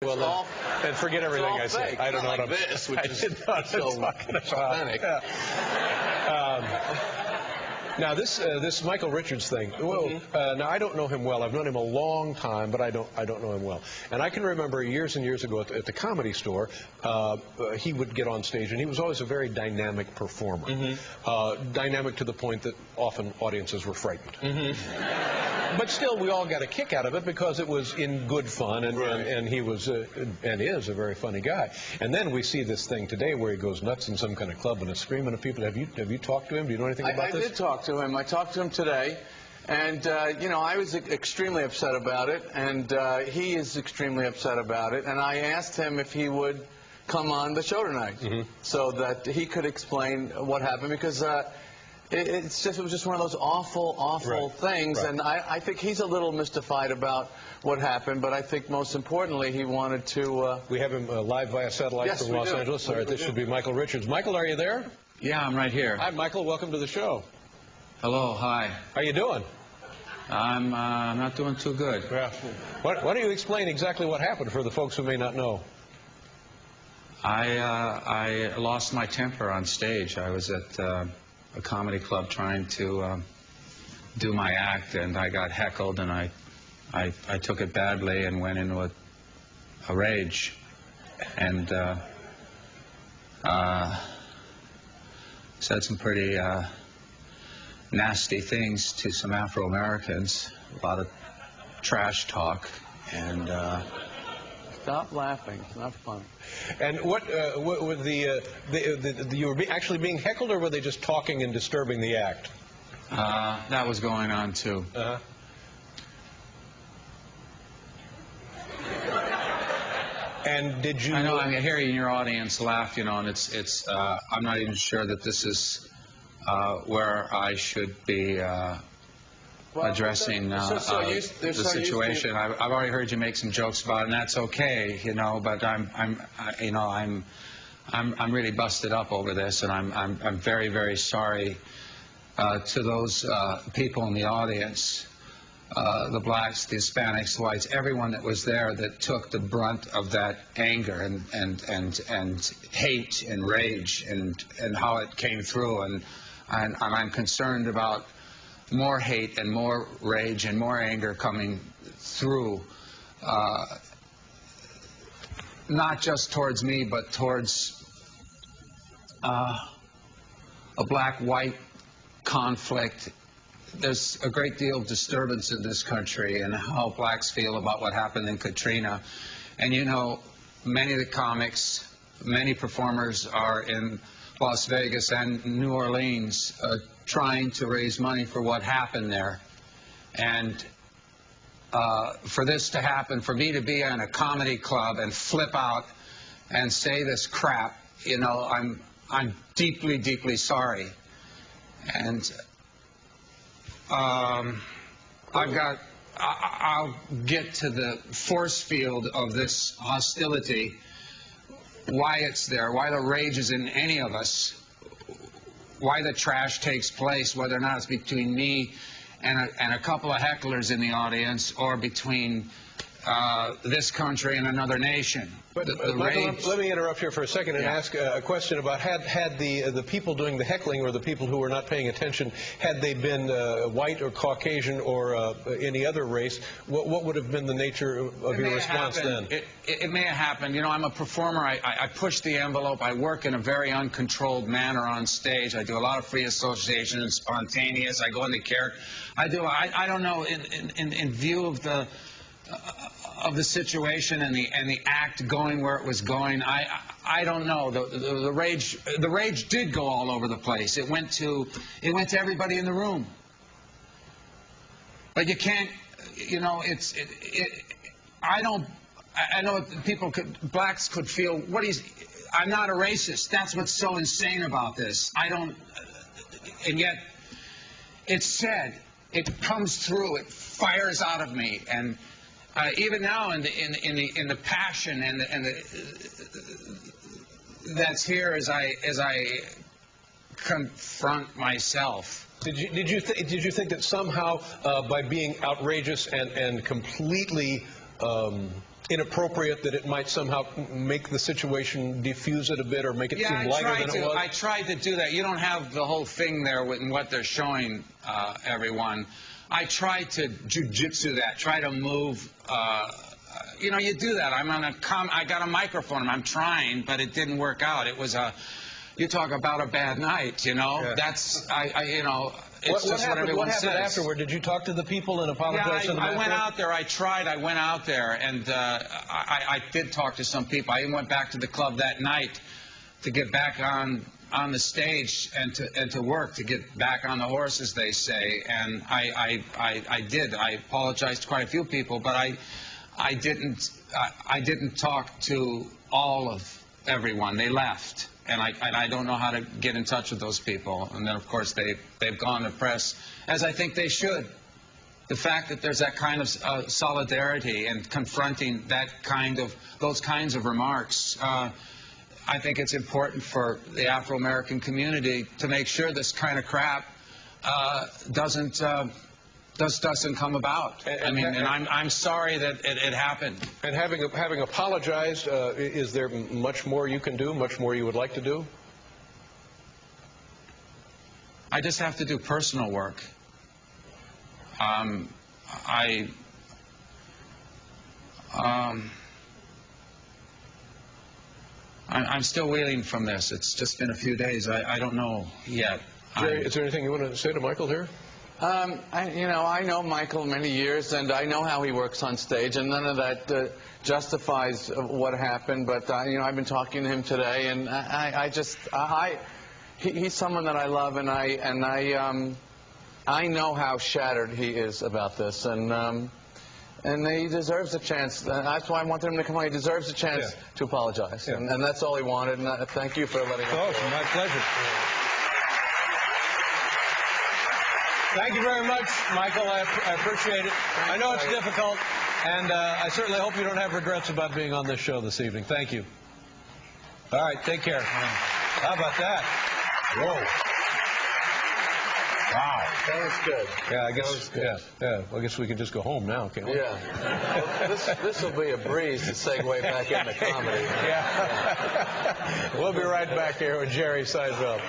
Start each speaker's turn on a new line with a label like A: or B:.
A: Well, then forget everything I said. I don't know
B: like
A: what
B: this, which is
A: so
B: talking about.
A: authentic. Yeah. Now this Michael Richards thing. Well, now I don't know him well. I've known him a long time, but I don't know him well. And I can remember years and years ago at the Comedy Store, he would get on stage, and he was always a very dynamic performer. Dynamic to the point that often audiences were frightened. But still, we all got a kick out of it because it was in good fun, and he was and is a very funny guy. And then we see this thing today where he goes nuts in some kind of club and is screaming at people. Have you talked to him? Do you know anything about this?
B: I did talk to him. I talked to him today, and you know, I was extremely upset about it, and he is extremely upset about it. And I asked him if he would come on the show tonight so that he could explain what happened, because it was just one of those awful things, and I think he's a little mystified about what happened, but I think most importantly he wanted to...
A: We have him live via satellite from Los Angeles. All right, this should be Michael Richards. Michael, are you there?
C: Yeah, I'm right here.
A: Hi, Michael. Welcome to the show.
C: Hello, hi.
A: How you doing?
C: I'm not doing too good.
A: Yeah. Why don't you explain exactly what happened for the folks who may not know?
C: I lost my temper on stage. I was at a comedy club trying to do my act, and I got heckled, and I took it badly and went into a rage, and said some pretty nasty things to some Afro-Americans, a lot of trash talk, and
B: Stop laughing. It's not funny.
A: And what were you were actually being heckled, or were they just talking and disturbing the act?
C: That was going on too.
A: And did you?
C: I know. I hear you in your audience laugh, you know, and it's. I'm not even sure that this is where I should be addressing the situation. I've already heard you make some jokes about it, and that's okay, you know. But I'm really busted up over this, and I'm very, very sorry to those people in the audience. The blacks, the Hispanics, the whites, everyone that was there that took the brunt of that anger and hate and rage and how it came through, and I'm concerned about more hate and more rage and more anger coming through, not just towards me, but towards a black-white conflict. There's a great deal of disturbance in this country and how blacks feel about what happened in Katrina. And you know, many of the comics, many performers are in Las Vegas and New Orleans trying to raise money for what happened there. And for this to happen, for me to be in a comedy club and flip out and say this crap, you know, I'm deeply, deeply sorry. And I'll get to the force field of this hostility, why it's there, why the rage is in any of us, why the trash takes place, whether or not it's between me and a couple of hecklers in the audience, or between this country and another nation.
A: But Michael, let me interrupt here for a second and ask a question about had the people doing the heckling, or the people who were not paying attention, had they been white or Caucasian or any other race, what would have been the nature of your response then?
C: It may have happened. You know, I'm a performer. I push the envelope. I work in a very uncontrolled manner on stage. I do a lot of free association and spontaneous. I go into character. I don't know, in view of the situation and the act going where it was going, I don't know. The rage did go all over the place. It went to everybody in the room. But you can't, you know, I know people blacks could feel, I'm not a racist. That's what's so insane about this. And yet it's said, it comes through, it fires out of me, and even now, in the passion and that's here as I confront myself.
A: Did you think that somehow by being outrageous and completely inappropriate that it might somehow make the situation, diffuse it a bit, or make it seem lighter than it was?
C: I tried to do that. You don't have the whole thing there with what they're showing everyone. I tried to jujitsu that, try to move. You know, you do that. I got a microphone, and I'm trying, but it didn't work out. It was you talk about a bad night, you know. Yeah. That's, you know, it's just what everyone says. What happened
A: afterward? Did you talk to the people and apologize to them?
C: I went out there. I went out there, and I did talk to some people. I even went back to the club that night to get back on the stage and to work, to get back on the horse, as they say. And I did. I apologized to quite a few people, but I didn't talk to all of everyone. They left. And I don't know how to get in touch with those people. And then, of course, they've gone to press, as I think they should. The fact that there's that kind of solidarity and confronting those kinds of remarks, I think it's important for the Afro-American community to make sure this kind of crap doesn't come about. And I'm sorry that it happened.
A: And having apologized, is there much more you can do, much more you would like to do?
C: I just have to do personal work. I'm still reeling from this. It's just been a few days. I don't know yet.
A: Jerry, is there anything you want to say to Michael here?
B: I know Michael many years, and I know how he works on stage, and none of that justifies what happened. But I've been talking to him today, and he's someone that I love, and I know how shattered he is about this, and he deserves a chance. That's why I wanted him to come on. He deserves a chance to apologize, and that's all he wanted. And thank you for letting us do it.
A: My pleasure. Thank you very much, Michael. I appreciate it. I know it's difficult, and I certainly hope you don't have regrets about being on this show this evening. Thank you. All right, take care. How about that? Whoa. Wow.
B: That was good.
A: Yeah, I guess. Well, I guess we can just go home now, can't we?
B: Yeah. Well, this will be a breeze to segue back into comedy.
A: Yeah. We'll be right back here with Jerry Seinfeld.